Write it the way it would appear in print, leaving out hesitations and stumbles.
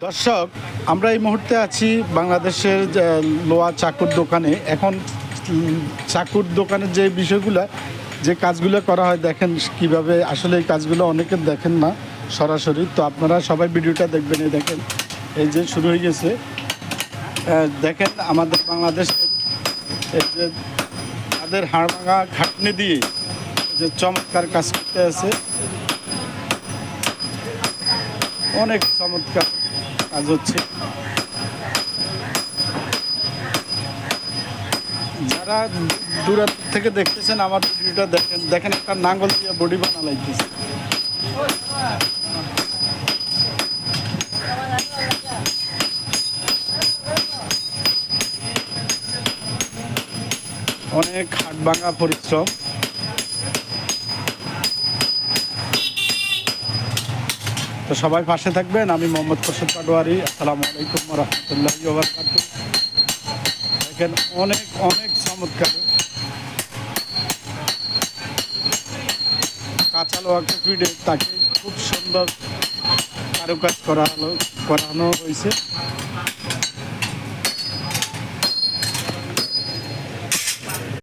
দর্শক, আমরা এই মুহূর্তে আছি বাংলাদেশের লোয়া চাকুর দোকানে। এখন চাকুর দোকানের যে বিষয়গুলো, যে কাজগুলো করা হয়, দেখেন কিভাবে। আসলে এই কাজগুলো অনেকে দেখেন না সরাসরি, তো আপনারা সবাই ভিডিওটা দেখবেন। এই দেখেন, এই যে শুরু হয়ে গেছে। দেখেন আমাদের বাংলাদেশের এই যে তাদের হাড় ভাঙা খাটনি দিয়ে যে চমৎকার কাজ করতে আছে, অনেক চমৎকার কাজ হচ্ছে। যারা দূরান্ত থেকে দেখতেছেন আমার ভিডিওটা দেখেন, দেখেন একটা নাঙ্গল দিয়ে বডি বানালাইতেছে। অনেক হাট ভাঙা পরিশ্রম। তো সবাই পাশে থাকবেন। আমি মোহাম্মদ খোরশেদ পাটোয়ারি। আসসালামু আলাইকুম ওয়া রাহমাতুল্লাহি ওয়া বারাকাতুহু। দেখেন অনেক অনেক চমৎকার কাঁচা লোহাকে ফিডে তাকে খুব সুন্দর কারুকাজ করানো হয়েছে।